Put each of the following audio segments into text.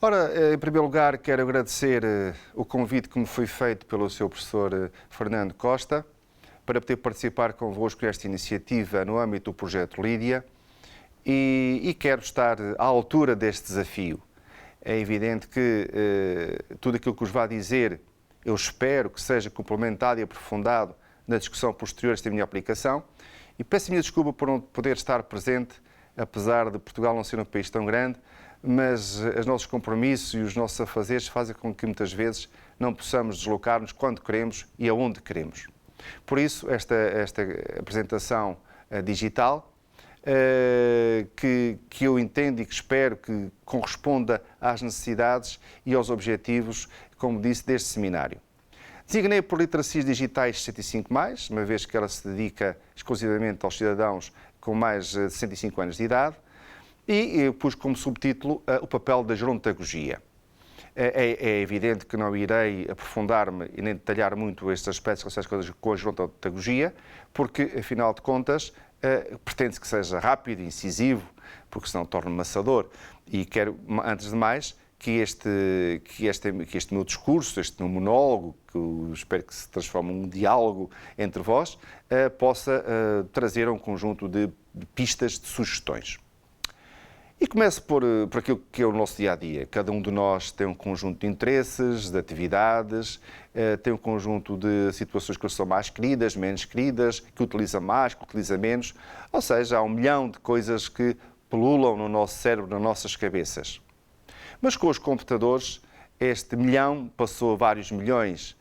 Ora, em primeiro lugar, quero agradecer o convite que me foi feito pelo seu professor Fernando Costa para poder participar convosco nesta iniciativa no âmbito do projeto Lídia e quero estar à altura deste desafio. É evidente que tudo aquilo que vos vá dizer, eu espero que seja complementado e aprofundado na discussão posterior a esta minha aplicação e peço a minha desculpa por não poder estar presente, apesar de Portugal não ser um país tão grande, mas os nossos compromissos e os nossos afazeres fazem com que muitas vezes não possamos deslocar-nos quando queremos e aonde queremos. Por isso, esta apresentação digital, que eu entendo e que espero que corresponda às necessidades e aos objetivos, como disse, deste seminário. Designei por literacias digitais 65+, uma vez que ela se dedica exclusivamente aos cidadãos com mais de 65 anos de idade, e eu pus como subtítulo o papel da gerontopedagogia. É evidente que não irei aprofundar-me e nem detalhar muito estes aspectos relacionados com a gerontopedagogia, porque, afinal de contas, pretende-se que seja rápido e incisivo, porque senão torna-me maçador. E quero, antes de mais, que este meu discurso, este meu monólogo, que eu espero que se transforme num diálogo entre vós, possa trazer um conjunto de pistas, de sugestões. E começo por aquilo que é o nosso dia-a-dia. Cada um de nós tem um conjunto de interesses, de atividades, tem um conjunto de situações que são mais queridas, menos queridas, que utiliza mais, que utiliza menos. Ou seja, há 1 milhão de coisas que pululam no nosso cérebro, nas nossas cabeças. Mas com os computadores, este milhão passou a vários milhões.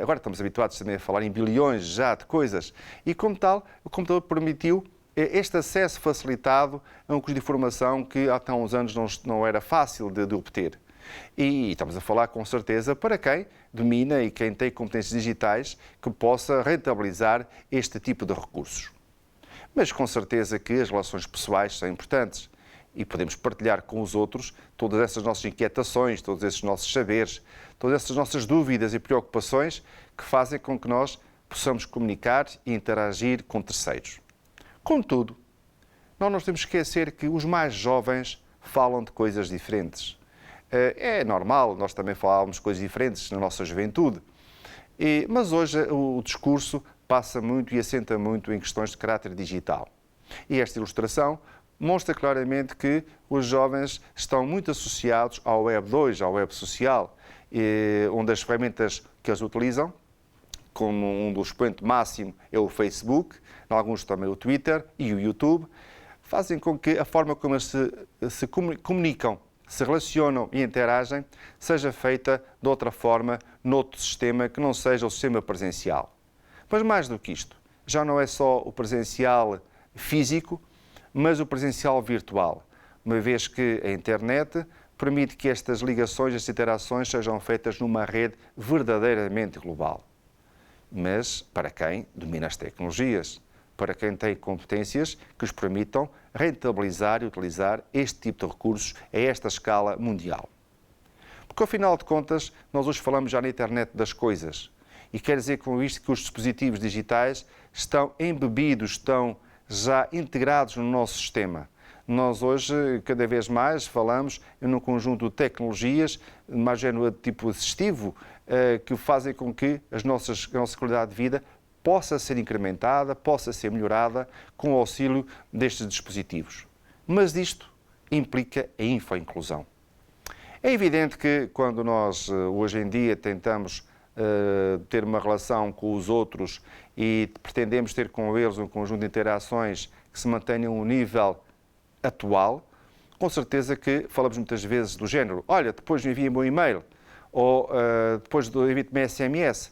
Agora estamos habituados também a falar em bilhões já de coisas. E como tal, o computador permitiu este acesso facilitado a um custo de informação que há uns anos não era fácil de obter. E estamos a falar com certeza para quem domina e quem tem competências digitais que possa rentabilizar este tipo de recursos. Mas com certeza que as relações pessoais são importantes e podemos partilhar com os outros todas essas nossas inquietações, todos esses nossos saberes, todas essas nossas dúvidas e preocupações que fazem com que nós possamos comunicar e interagir com terceiros. Contudo, não nos temos que esquecer que os mais jovens falam de coisas diferentes. É normal, nós também falávamos de coisas diferentes na nossa juventude, mas hoje o discurso passa muito e assenta muito em questões de caráter digital. E esta ilustração mostra claramente que os jovens estão muito associados ao Web 2, ao web social, onde as ferramentas que eles utilizam, como um dos expoentes máximo é o Facebook, alguns também o Twitter e o YouTube, fazem com que a forma como eles se comunicam, se relacionam e interagem seja feita de outra forma, noutro sistema que não seja o sistema presencial. Mas mais do que isto, já não é só o presencial físico, mas o presencial virtual, uma vez que a internet permite que estas ligações, estas interações sejam feitas numa rede verdadeiramente global. Mas para quem domina as tecnologias, para quem tem competências que os permitam rentabilizar e utilizar este tipo de recursos a esta escala mundial. Porque, ao final de contas, nós hoje falamos já na internet das coisas. E quer dizer com isto que os dispositivos digitais estão embebidos, estão já integrados no nosso sistema. Nós hoje, cada vez mais, falamos num conjunto de tecnologias, mais género de tipo assistivo, que fazem com que a nossa qualidade de vida possa ser incrementada, possa ser melhorada com o auxílio destes dispositivos. Mas isto implica a infoinclusão. É evidente que quando nós, hoje em dia, tentamos ter uma relação com os outros e pretendemos ter com eles um conjunto de interações que se mantenham um nível atual, com certeza que falamos muitas vezes do género: olha, depois me envia-me um e-mail, ou depois envia-me SMS.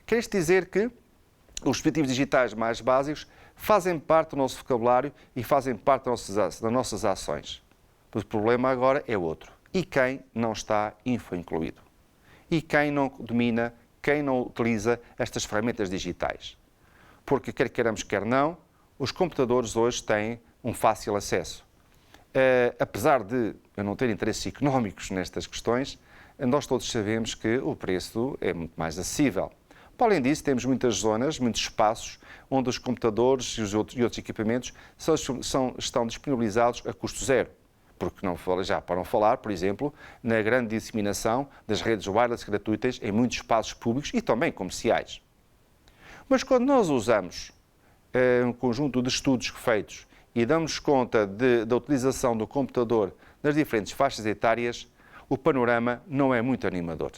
Quer isto dizer que os dispositivos digitais mais básicos fazem parte do nosso vocabulário e fazem parte das nossas ações. Mas o problema agora é outro. E quem não está infoincluído? E quem não domina, quem não utiliza estas ferramentas digitais? Porque, quer queiramos, quer não, os computadores hoje têm um fácil acesso. Apesar de eu não ter interesses económicos nestas questões, nós todos sabemos que o preço é muito mais acessível. Para além disso, temos muitas zonas, muitos espaços, onde os computadores e outros equipamentos estão disponibilizados a custo zero. Porque não, já para não falar, por exemplo, na grande disseminação das redes wireless gratuitas em muitos espaços públicos e também comerciais. Mas quando nós usamos um conjunto de estudos feitos e damos conta da utilização do computador nas diferentes faixas etárias, o panorama não é muito animador.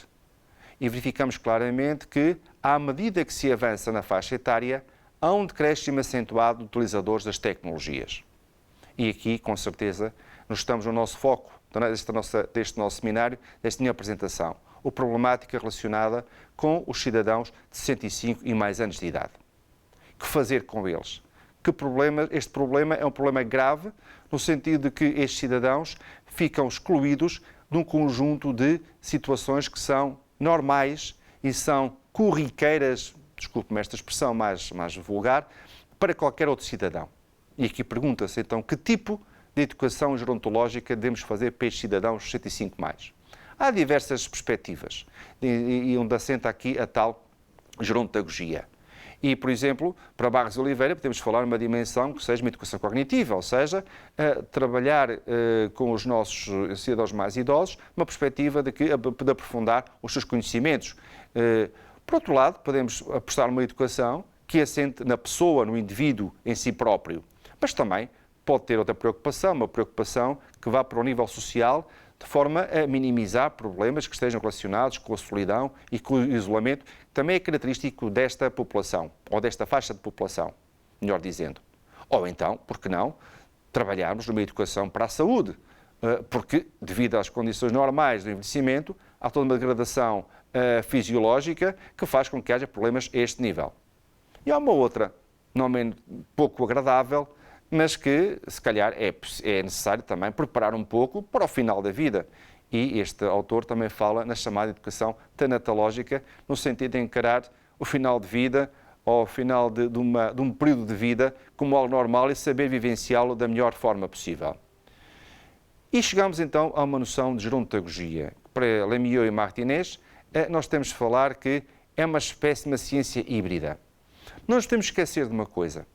E verificamos claramente que, à medida que se avança na faixa etária, há um decréscimo acentuado de utilizadores das tecnologias. E aqui, com certeza, nós estamos no nosso foco deste nosso seminário, desta minha apresentação, a problemática relacionada com os cidadãos de 65 e mais anos de idade. Que fazer com eles? Este problema é um problema grave, no sentido de que estes cidadãos ficam excluídos de um conjunto de situações que são normais e são corriqueiras, desculpe-me esta expressão mais vulgar, para qualquer outro cidadão. E aqui pergunta-se então que tipo de educação gerontológica devemos fazer para estes cidadãos 65 mais. Há diversas perspectivas e onde assenta aqui a tal gerontagogia. E, por exemplo, para Barros de Oliveira podemos falar numa dimensão que seja uma educação cognitiva, ou seja, trabalhar com os nossos cidadãos mais idosos numa perspectiva de aprofundar os seus conhecimentos. Por outro lado, podemos apostar numa educação que assente na pessoa, no indivíduo em si próprio, mas também pode ter outra preocupação, uma preocupação que vá para o nível social, de forma a minimizar problemas que estejam relacionados com a solidão e com o isolamento, que também é característico desta população, ou desta faixa de população, melhor dizendo. Ou então, por que não, trabalharmos numa educação para a saúde, porque, devido às condições normais do envelhecimento, há toda uma degradação fisiológica que faz com que haja problemas a este nível. E há uma outra, não menos pouco agradável, mas que, se calhar, é necessário também preparar um pouco para o final da vida. E este autor também fala na chamada educação tanatológica, no sentido de encarar o final de vida ou o final de um período de vida como algo normal e saber vivenciá-lo da melhor forma possível. E chegamos então a uma noção de gerontagogia. Para Lemieux e Martinez, nós temos de falar que é uma espécie de uma ciência híbrida. Não nos temos de esquecer de uma coisa.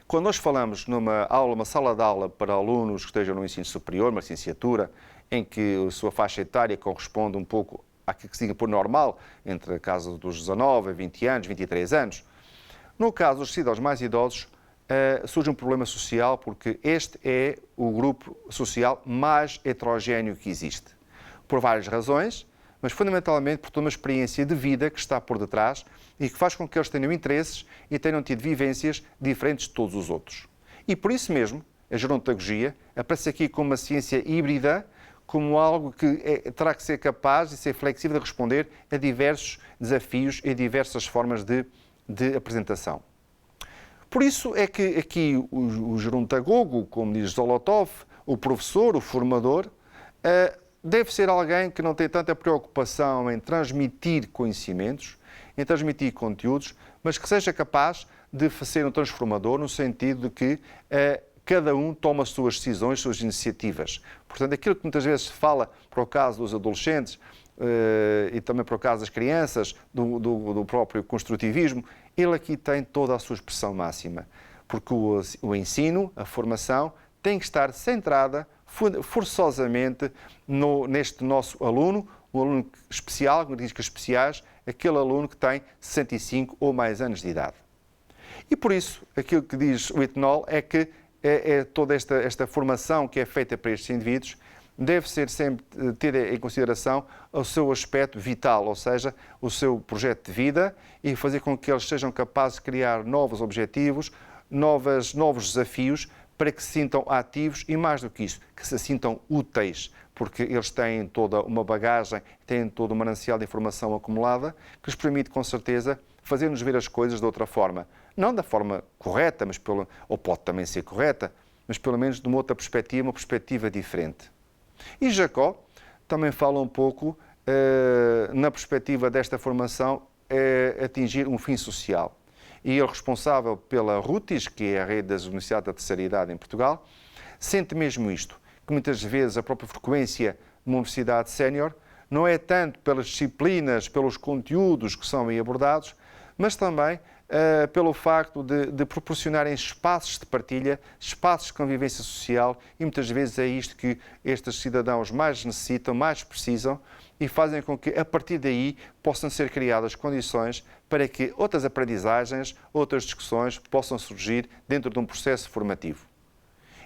Quando nós falamos numa sala de aula para alunos que estejam no ensino superior, uma licenciatura, em que a sua faixa etária corresponde um pouco àquilo que se diga por normal, entre a casa dos 19 a 20 anos, 23 anos, no caso dos cidadãos mais idosos, surge um problema social, porque este é o grupo social mais heterogéneo que existe. Por várias razões, mas fundamentalmente por toda uma experiência de vida que está por detrás e que faz com que eles tenham interesses e tenham tido vivências diferentes de todos os outros. E por isso mesmo, a gerontagogia aparece aqui como uma ciência híbrida, como algo que terá que ser capaz de ser flexível de responder a diversos desafios e diversas formas de apresentação. Por isso é que aqui o gerontagogo, como diz Zolotov, o professor, o formador, deve ser alguém que não tem tanta preocupação em transmitir conhecimentos, em transmitir conteúdos, mas que seja capaz de ser um transformador no sentido de que cada um toma as suas decisões, as suas iniciativas. Portanto, aquilo que muitas vezes se fala para o caso dos adolescentes e também para o caso das crianças, do próprio construtivismo, ele aqui tem toda a sua expressão máxima, porque o ensino, a formação, tem que estar centrada forçosamente neste nosso aluno, um aluno especial, com características especiais, aquele aluno que tem 65 ou mais anos de idade. E por isso, aquilo que diz o Whitnall é que toda esta formação que é feita para estes indivíduos deve ser sempre ter em consideração o seu aspecto vital, ou seja, o seu projeto de vida e fazer com que eles sejam capazes de criar novos objetivos, novos desafios, para que se sintam ativos e, mais do que isso, que se sintam úteis, porque eles têm toda uma bagagem, têm todo um manancial de informação acumulada que lhes permite, com certeza, fazer-nos ver as coisas de outra forma. Não da forma correta, ou pode também ser correta, mas pelo menos de uma outra perspectiva, uma perspectiva diferente. E Jacob também fala um pouco na perspectiva desta formação atingir um fim social. E ele, responsável pela RUTIS, que é a Rede das Universidades da Terceira Idade em Portugal, sente mesmo isto, que muitas vezes a própria frequência de uma universidade sénior não é tanto pelas disciplinas, pelos conteúdos que são aí abordados, mas também pelo facto de proporcionarem espaços de partilha, espaços de convivência social, e muitas vezes é isto que estes cidadãos mais necessitam, mais precisam, e fazem com que, a partir daí, possam ser criadas condições para que outras aprendizagens, outras discussões possam surgir dentro de um processo formativo.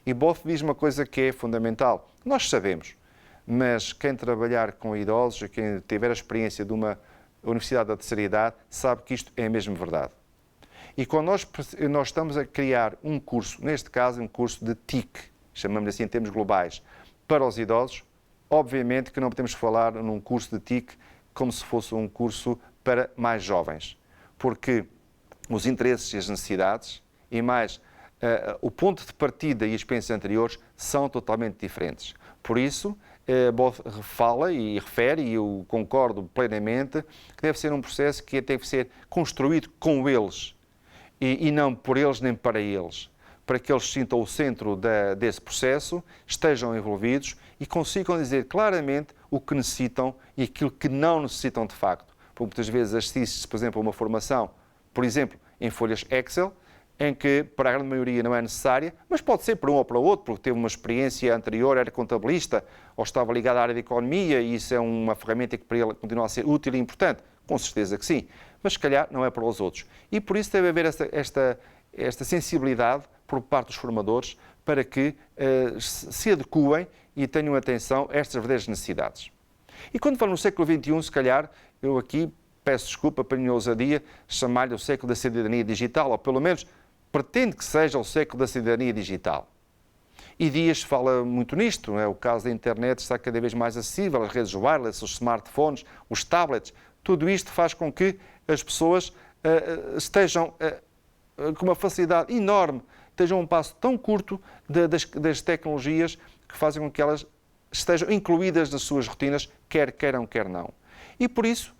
E Both diz uma coisa que é fundamental. Nós sabemos, mas quem trabalhar com idosos, quem tiver a experiência de uma universidade da terceira idade, sabe que isto é mesmo verdade. E quando nós estamos a criar um curso, neste caso um curso de TIC, chamamos assim em termos globais, para os idosos, obviamente que não podemos falar num curso de TIC como se fosse um curso para mais jovens, porque os interesses e as necessidades, e mais o ponto de partida e as experiências anteriores são totalmente diferentes. Por isso, Both fala e refere, e eu concordo plenamente, que deve ser um processo que deve ser construído com eles, e não por eles nem para eles, para que eles sintam o centro desse processo, estejam envolvidos e consigam dizer claramente o que necessitam e aquilo que não necessitam de facto. Porque muitas vezes assiste-se, por exemplo, a uma formação, por exemplo, em folhas Excel, em que para a grande maioria não é necessária, mas pode ser para um ou para o outro, porque teve uma experiência anterior, era contabilista ou estava ligado à área de economia e isso é uma ferramenta que para ele continua a ser útil e importante. Com certeza que sim, mas se calhar não é para os outros. E por isso deve haver esta sensibilidade por parte dos formadores para que se adequem e tenham atenção a estas verdadeiras necessidades. E quando falamos no século XXI, se calhar, eu aqui peço desculpa para a minha ousadia chamar-lhe o século da cidadania digital, ou pelo menos pretende que seja o século da cidadania digital. E Dias fala muito nisto, não é? O caso da internet está cada vez mais acessível, as redes wireless, os smartphones, os tablets, tudo isto faz com que as pessoas estejam com uma facilidade enorme, estejam a um passo tão curto das tecnologias que fazem com que elas estejam incluídas nas suas rotinas, quer queiram, quer não. E por isso,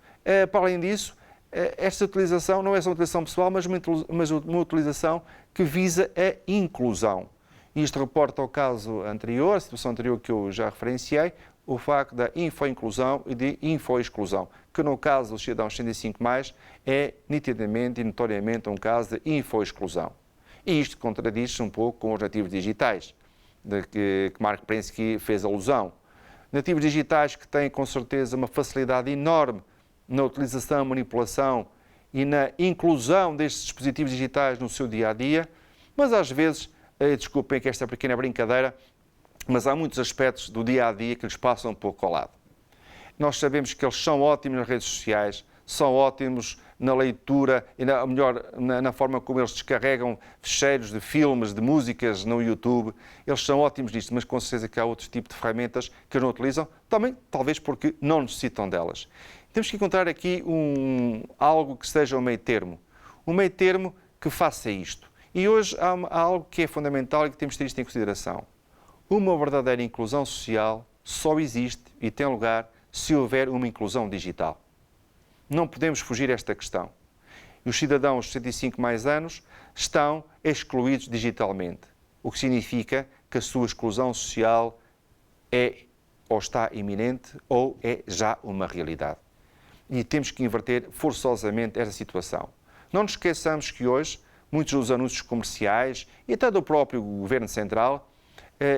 para além disso, esta utilização não é só uma utilização pessoal, mas uma utilização que visa a inclusão. Isto reporta ao caso anterior, a situação anterior que eu já referenciei, o facto da info-inclusão e de info-exclusão, que no caso dos cidadãos 65+, é nitidamente e notoriamente um caso de info-exclusão. E isto contradiz-se um pouco com os nativos digitais, de que Mark Prensky fez alusão. Nativos digitais que têm com certeza uma facilidade enorme na utilização, manipulação e na inclusão destes dispositivos digitais no seu dia-a-dia, mas às vezes, desculpem que esta pequena brincadeira, mas há muitos aspectos do dia-a-dia que lhes passam um pouco ao lado. Nós sabemos que eles são ótimos nas redes sociais, são ótimos na leitura e, na forma como eles descarregam ficheiros de filmes, de músicas no YouTube. Eles são ótimos nisto, mas com certeza que há outros tipos de ferramentas que eles não utilizam, também talvez porque não necessitam delas. Temos que encontrar aqui algo que seja um meio termo que faça isto. E hoje há algo que é fundamental e que temos de ter isto em consideração. Uma verdadeira inclusão social só existe e tem lugar se houver uma inclusão digital. Não podemos fugir a esta questão. E os cidadãos de 65+ anos estão excluídos digitalmente, o que significa que a sua exclusão social é ou está iminente ou é já uma realidade. E temos que inverter forçosamente esta situação. Não nos esqueçamos que hoje muitos dos anúncios comerciais e até do próprio Governo Central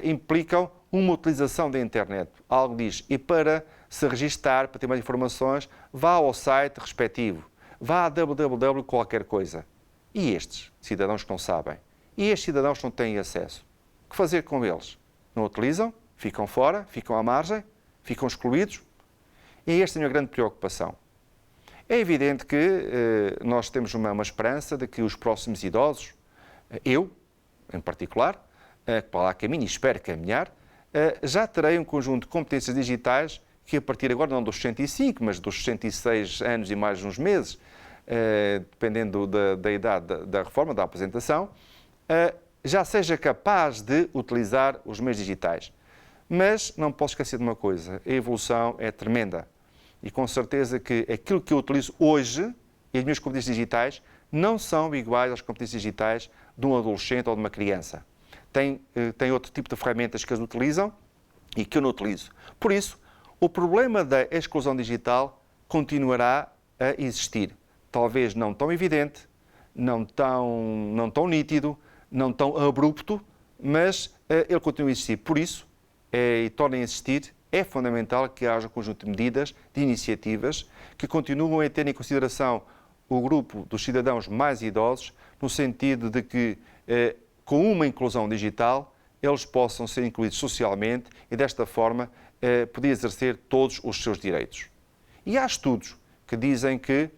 implicam uma utilização da internet. Algo diz, e para se registar, para ter mais informações, vá ao site respectivo, vá a www qualquer coisa. E estes cidadãos que não sabem? E estes cidadãos que não têm acesso? O que fazer com eles? Não utilizam? Ficam fora? Ficam à margem? Ficam excluídos? E esta é a minha grande preocupação. É evidente que nós temos uma esperança de que os próximos idosos, eu, em particular, que para lá caminho e espero caminhar, já terei um conjunto de competências digitais que a partir agora, não dos 65, mas dos 66 anos e mais uns meses, dependendo da idade da reforma, da apresentação, já seja capaz de utilizar os meios digitais. Mas não posso esquecer de uma coisa, a evolução é tremenda. E com certeza que aquilo que eu utilizo hoje e as minhas competências digitais não são iguais às competências digitais de um adolescente ou de uma criança. Tem outro tipo de ferramentas que eles utilizam e que eu não utilizo. Por isso, o problema da exclusão digital continuará a existir. Talvez não tão evidente, não tão nítido, não tão abrupto, mas ele continua a existir. Por isso, e torna a existir, é fundamental que haja um conjunto de medidas, de iniciativas, que continuam a ter em consideração o grupo dos cidadãos mais idosos, no sentido de que, com uma inclusão digital, eles possam ser incluídos socialmente e, desta forma, poder exercer todos os seus direitos. E há estudos que dizem que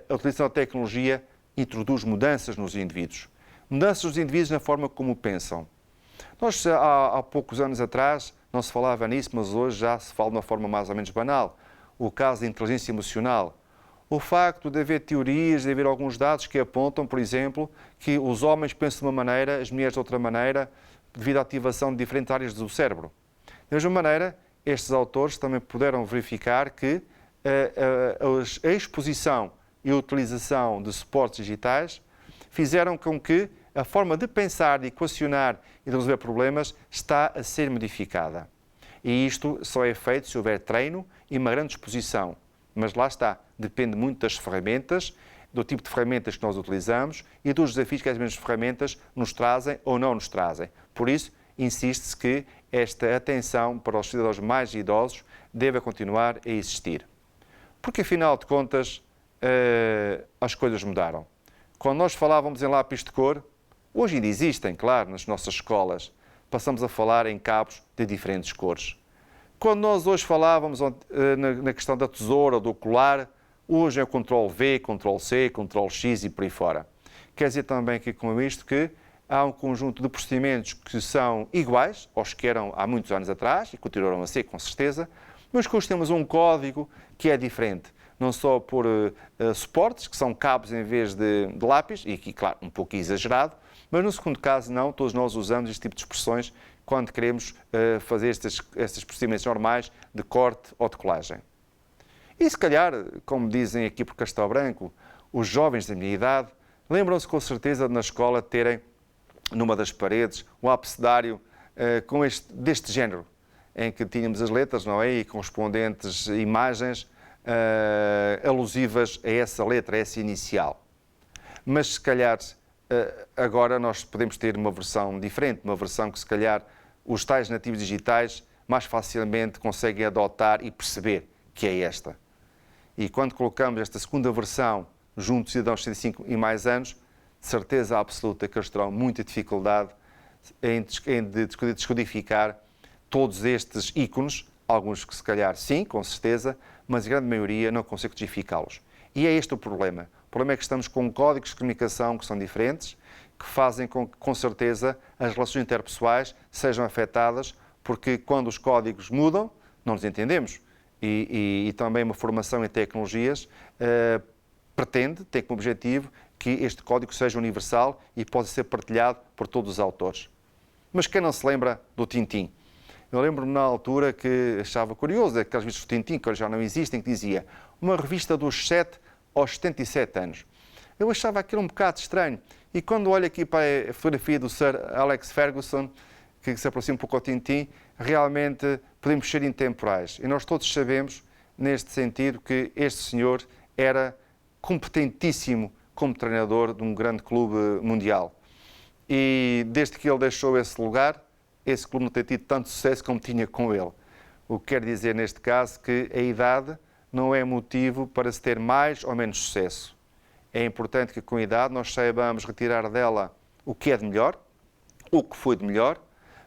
a utilização da tecnologia introduz mudanças nos indivíduos. Mudanças nos indivíduos na forma como pensam. Nós, há poucos anos atrás, não se falava nisso, mas hoje já se fala de uma forma mais ou menos banal. O caso da inteligência emocional. O facto de haver teorias, de haver alguns dados que apontam, por exemplo, que os homens pensam de uma maneira, as mulheres de outra maneira, devido à ativação de diferentes áreas do cérebro. Da mesma maneira, estes autores também puderam verificar que a exposição e a utilização de suportes digitais fizeram com que a forma de pensar, de equacionar e de resolver problemas está a ser modificada. E isto só é feito se houver treino e uma grande exposição. Mas lá está, depende muito das ferramentas, do tipo de ferramentas que nós utilizamos e dos desafios que as mesmas ferramentas nos trazem ou não nos trazem. Por isso, insiste-se que esta atenção para os cidadãos mais idosos deve continuar a existir. Porque, afinal de contas, as coisas mudaram. Quando nós falávamos em lápis de cor, hoje ainda existem, claro, nas nossas escolas, passamos a falar em cabos de diferentes cores. Quando nós hoje falávamos na questão da tesoura ou do colar, hoje é o Ctrl+V, Ctrl+C, Ctrl+X e por aí fora. Quer dizer também que com isto que há um conjunto de procedimentos que são iguais aos que eram há muitos anos atrás, e continuarão a ser, com certeza, mas que hoje temos um código que é diferente. Não só por suportes, que são cabos em vez de lápis, e aqui, claro, um pouco exagerado, mas no segundo caso não, todos nós usamos este tipo de expressões quando queremos fazer estes procedimentos normais de corte ou de colagem. E se calhar, como dizem aqui por Castelo Branco, os jovens da minha idade lembram-se com certeza de na escola terem, numa das paredes, um abecedário deste género, em que tínhamos as letras, não é? E correspondentes imagens alusivas a essa letra, a essa inicial. Mas se calhar agora nós podemos ter uma versão diferente, uma versão que se calhar os tais nativos digitais mais facilmente conseguem adotar e perceber que é esta. E quando colocamos esta segunda versão junto dos cidadãos de 65 e mais anos, de certeza absoluta que eles terão muita dificuldade em descodificar todos estes ícones, alguns que se calhar sim, com certeza, mas a grande maioria não consegue codificá-los. E é este o problema. O problema é que estamos com códigos de comunicação que são diferentes, que fazem com certeza as relações interpessoais sejam afetadas, porque quando os códigos mudam, não nos entendemos. E também uma formação em tecnologias tem como objetivo que este código seja universal e possa ser partilhado por todos os autores. Mas quem não se lembra do Tintim? Eu lembro-me na altura que achava curioso, aquelas revistas do Tintim, que hoje já não existem, que dizia uma revista dos 7 aos 77 anos. Eu achava aquilo um bocado estranho. E quando olho aqui para a fotografia do Sir Alex Ferguson, que se aproxima um pouco ao Tintim, realmente podemos ser intemporais. E nós todos sabemos, neste sentido, que este senhor era competentíssimo como treinador de um grande clube mundial. E desde que ele deixou esse lugar, esse clube não tem tido tanto sucesso como tinha com ele. O que quer dizer, neste caso, que a idade não é motivo para se ter mais ou menos sucesso. É importante que com a idade nós saibamos retirar dela o que é de melhor, o que foi de melhor,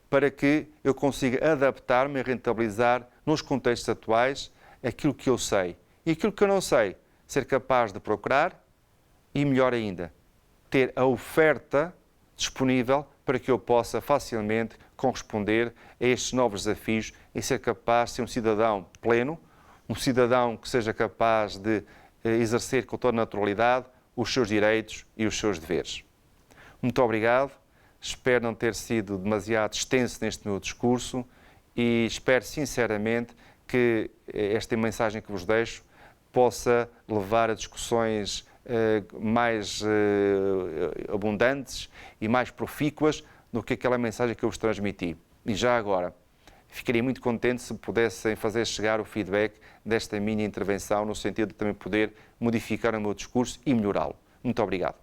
para que eu consiga adaptar-me e rentabilizar nos contextos atuais aquilo que eu sei. E aquilo que eu não sei, ser capaz de procurar e, melhor ainda, ter a oferta disponível para que eu possa facilmente corresponder a estes novos desafios e ser capaz de ser um cidadão pleno, um cidadão que seja capaz de exercer com toda naturalidade os seus direitos e os seus deveres. Muito obrigado, espero não ter sido demasiado extenso neste meu discurso e espero sinceramente que esta mensagem que vos deixo possa levar a discussões mais abundantes e mais profícuas do que aquela mensagem que eu vos transmiti. E já agora, ficaria muito contente se pudessem fazer chegar o feedback desta minha intervenção, no sentido de também poder modificar o meu discurso e melhorá-lo. Muito obrigado.